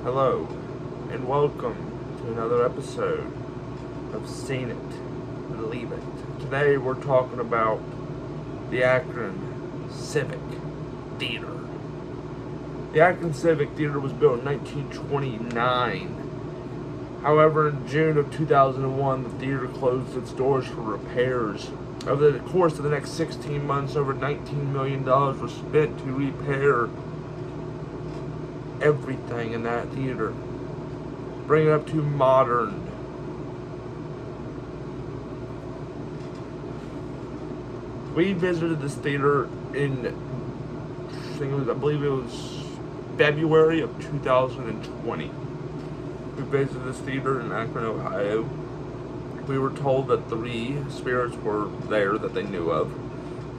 Hello, and welcome to another episode of Seen It, Believe It. Today we're talking about the Akron Civic Theater. The Akron Civic Theater was built in 1929. However, in June of 2001, the theater closed its doors for repairs. Over the course of the next 16 months, over $19 million was spent to repair everything in that theater, bring it up to modern. We visited this theater in, I believe it was February of 2020. We visited this theater in Akron, Ohio. We were told that 3 spirits were there that they knew of.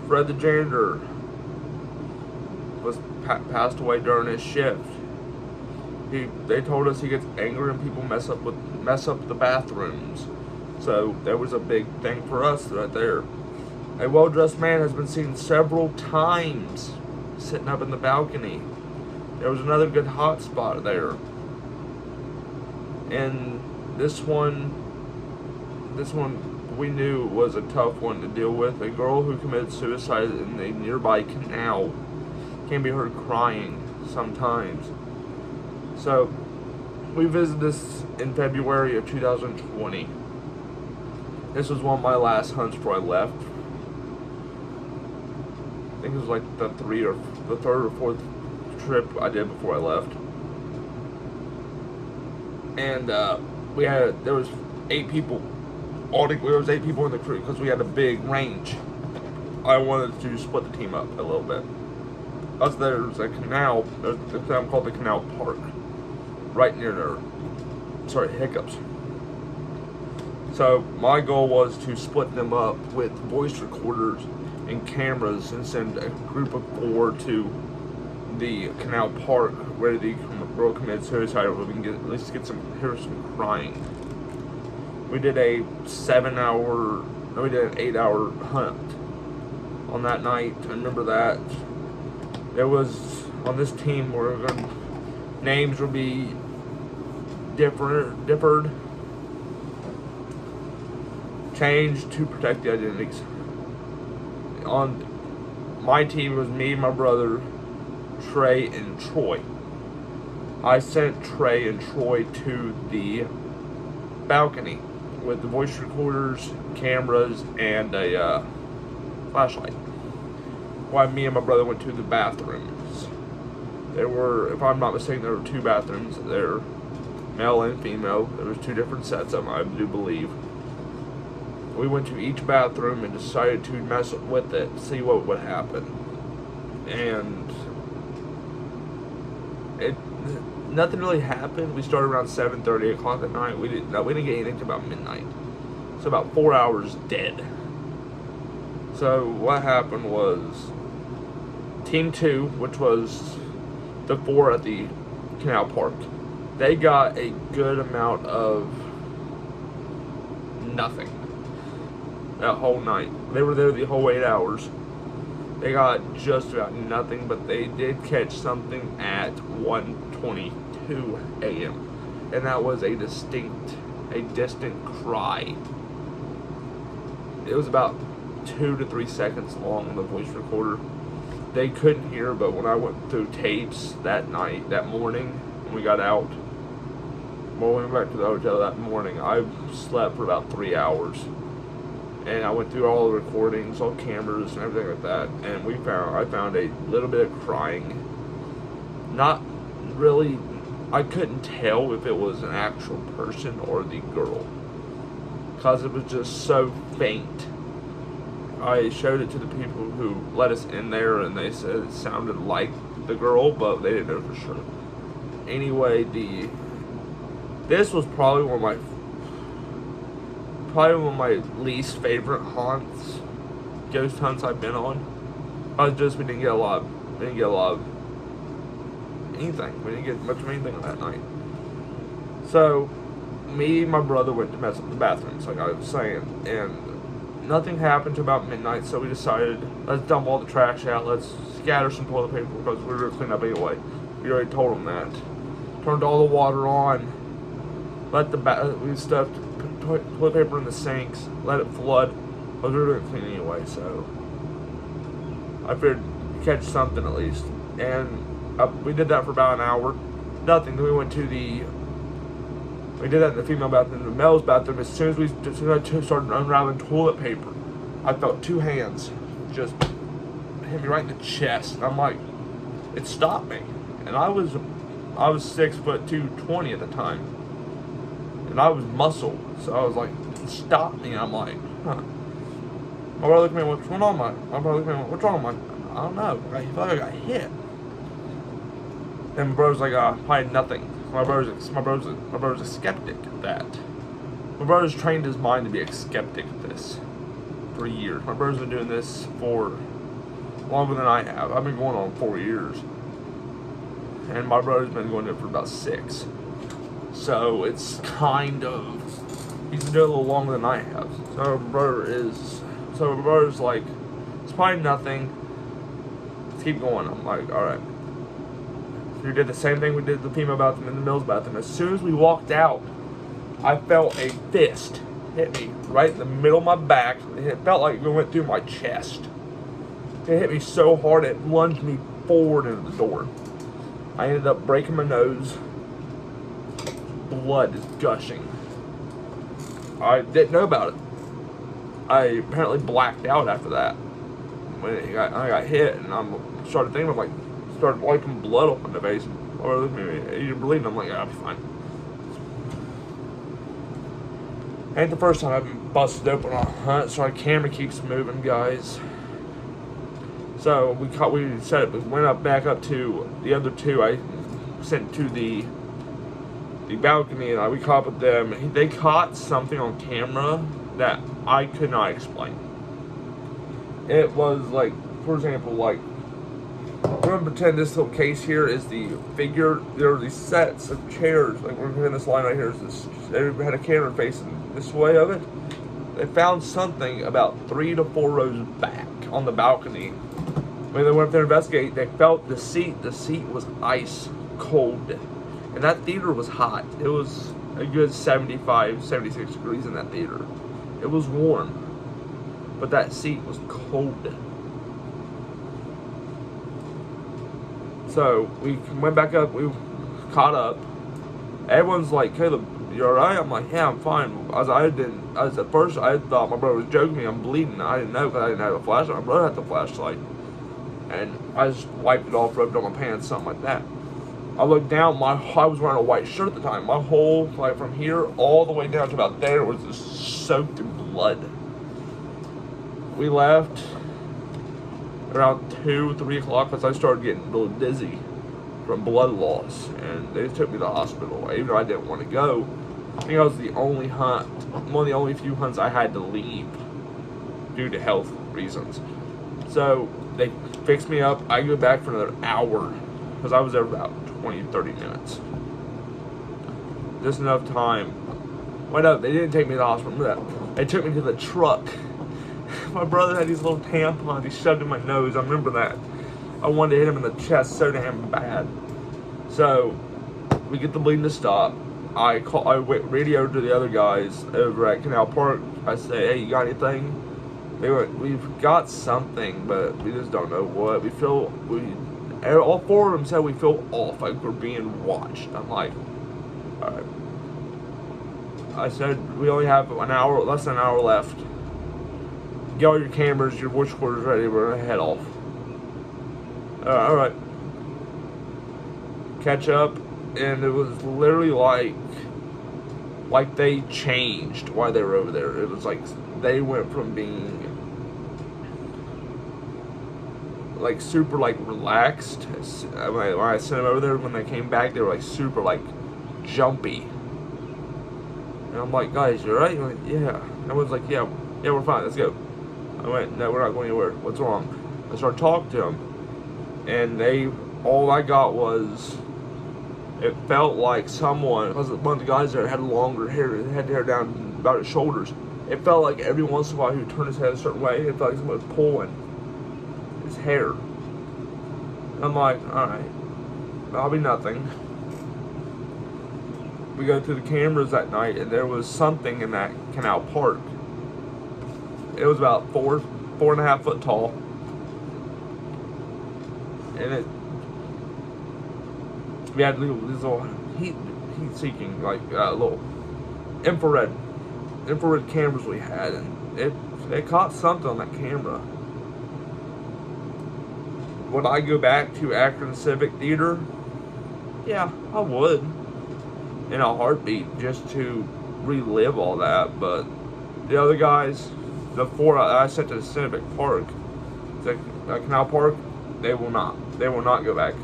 Fred the janitor was passed away during his shift. They told us he gets angry and people mess up the bathrooms. So that was a big thing for us right there. A well-dressed man has been seen several times sitting up in the balcony. There was another good hot spot there. And this one we knew was a tough one to deal with. A girl who committed suicide in a nearby canal can be heard crying sometimes. So, we visited this in February of 2020. This was one of my last hunts before I left. I think it was like the third or fourth trip I did before I left. And there was 8 people. There was 8 people in the crew because we had a big range. I wanted to split the team up a little bit. There's a canal. There's a town called the Canal Park, right near there. Hiccups. So my goal was to split them up with voice recorders and cameras and send a group of 4 to the Canal Park where the girl committed suicide, where we can hear some crying. We did an 8-hour hunt on that night. I remember that. There was, on this team, names would be differed, changed to protect the identities. On my team, it was me, my brother, Trey, and Troy. I sent Trey and Troy to the balcony with the voice recorders, cameras, and a flashlight, while me and my brother went to the bathrooms. There were, if I'm not mistaken, there were 2 bathrooms there, male and female. There was 2 different sets of them, I do believe. We went to each bathroom and decided to mess with it, see what would happen. And nothing really happened. We started around 7:30, 8 o'clock at night. We didn't get anything until about midnight. So about 4 hours dead. So what happened was, Team 2, which was the 4 at the Canal Park, they got a good amount of nothing that whole night. They were there the whole 8 hours. They got just about nothing, but they did catch something at 1:22 a.m. and that was a distant cry. It was about 2 to 3 seconds long on the voice recorder. They couldn't hear, but when I went through tapes that morning, when we got out, when we went back to the hotel that morning, I slept for about 3 hours. And I went through all the recordings, all cameras, and everything like that. And I found a little bit of crying. Not really, I couldn't tell if it was an actual person or the girl, because it was just so faint. I showed it to the people who let us in there, and they said it sounded like the girl, but they didn't know for sure. Anyway, this was probably one of my least favorite ghost hunts I've been on. We didn't get a lot of anything. We didn't get much of anything that night. So, me and my brother went to mess up the bathrooms, like I was saying, and nothing happened till about midnight, so we decided, let's dump all the trash out, let's scatter some toilet paper, because we were going to clean up anyway. We already told them that. turned all the water on, we stuffed toilet paper in the sinks, let it flood. I was really clean anyway, so I figured catch something at least. And we did that for about an hour. Nothing. Then we did that in the female bathroom. In the male's bathroom, as soon as I started unraveling toilet paper, I felt two hands just hit me right in the chest. And I'm like, it stopped me. And I was 6'2", 220 at the time. And I was muscle. So I was like, it stopped me. And I'm like, huh. My brother looked at me, what's going on, Mike? My brother looked at me, what's wrong, Mike? I don't know. I feel like I got hit. And my brother's like, probably nothing. My brother's a skeptic at that. My brother's trained his mind to be a skeptic at this for years. My brother's been doing this for longer than I have. I've been going on 4 years. And my brother's been going to it for about 6. So it's kind of, he's been doing it a little longer than I have. So my brother's like, it's probably nothing. Let's keep going. I'm like, alright. We did the same thing we did the female bathroom and the male's bathroom. As soon as we walked out, I felt a fist hit me right in the middle of my back. It felt like it went through my chest. It hit me so hard it lunged me forward into the door. I ended up breaking my nose. Blood is gushing. I didn't know about it. I apparently blacked out after that. When I got hit, and I started thinking about started wiping blood off my face. Or you're bleeding. I'm like, I'll be fine. Ain't the first time I've been busted open on a hunt, so our camera keeps moving, guys. So we went back up to the other two. I sent to the balcony, and we caught up with them. They caught something on camera that I could not explain. It was like, for example, like, we're gonna pretend this little case here is the figure. There are these sets of chairs. Like, we're in this line right here. They had a camera facing this way of it. They found something about 3 to 4 rows back on the balcony. When they went up there to investigate, they felt the seat. The seat was ice cold. And that theater was hot. It was a good 75, 76 degrees in that theater. It was warm. But that seat was cold. So we went back up, we caught up. Everyone's like, Caleb, you alright? I'm like, yeah, I'm fine. At first I thought my brother was joking me, I'm bleeding. I didn't know because I didn't have a flashlight. My brother had the flashlight. And I just wiped it off, rubbed it on my pants, something like that. I looked down, I was wearing a white shirt at the time. My whole, from here all the way down to about there was just soaked in blood. We left around 2, 3 o'clock because I started getting a little dizzy from blood loss, and they took me to the hospital, even though I didn't want to go. I think I was the only hunt, one of the only few hunts I had to leave due to health reasons. So they fixed me up. I go back for another hour because I was there for about 20, 30 minutes. Just enough time. Well, no, they didn't take me to the hospital. They took me to the truck. My brother had these little tampons he shoved in my nose. I remember that. I wanted to hit him in the chest so damn bad. So we get the bleeding to stop. I radioed to the other guys over at Canal Park. I say, hey, you got anything? They went, we've got something, but we just don't know what. All 4 of them said we feel off, like we're being watched. I'm like, all right. I said, we only have less than an hour left. Get all your cameras, your voice recorders ready, we're gonna head off. Alright. Catch up, and it was literally like they changed while they were over there. It was like they went from being like super like relaxed. When I sent them over there, when they came back, they were like super like jumpy. And I'm like, guys, you alright? Like, yeah. Everyone's like, yeah, we're fine, let's go. I went, no, we're not going anywhere. What's wrong? I started talking to them, and all I got was, it felt like someone, because one of the guys there had longer hair, had hair down about his shoulders. It felt like every once in a while he would turn his head a certain way, it felt like someone was pulling his hair. I'm like, alright, that'll be nothing. we go through the cameras that night, and there was something in that canal park. It was about 4.5 foot tall, and we had these little heat-seeking, like little infrared cameras we had, and it caught something on that camera. Would I go back to Akron Civic Theater? Yeah, I would, in a heartbeat, just to relive all that. But the other guys, the 4 I sent to the Civic Park, the Canal Park, they will not go back.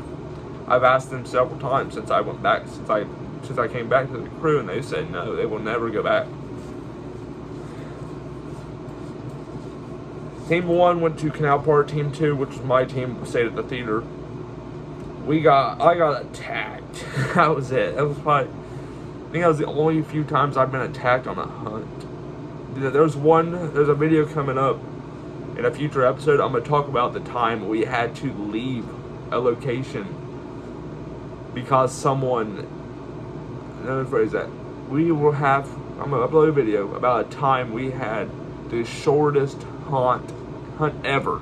I've asked them several times since I went back, since I came back to the crew, and they said no, they will never go back. Team 1 went to Canal Park. Team 2, which was my team, stayed at the theater. I got attacked. That was it. That was probably, I think that was the only few times I've been attacked on a hunt. There's a video coming up in a future episode. I'm going to talk about the time we had to leave a location because someone, let me phrase that, I'm going to upload a video about a time we had the shortest hunt ever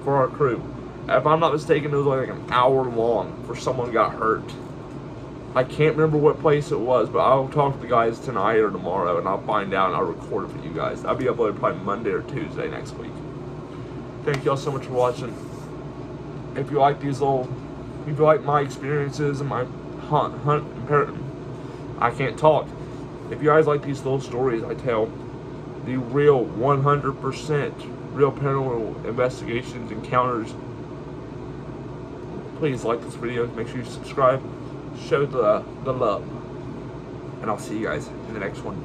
for our crew. If I'm not mistaken, it was like an hour long for someone got hurt. I can't remember what place it was, but I'll talk to the guys tonight or tomorrow, and I'll find out and I'll record it for you guys. I'll be uploaded probably Monday or Tuesday next week. Thank y'all so much for watching. If you like my experiences and my hunt, I can't talk. If you guys like these little stories I tell, the real 100% real paranormal investigations, encounters, please like this video, make sure you subscribe, show the love, and I'll see you guys in the next one.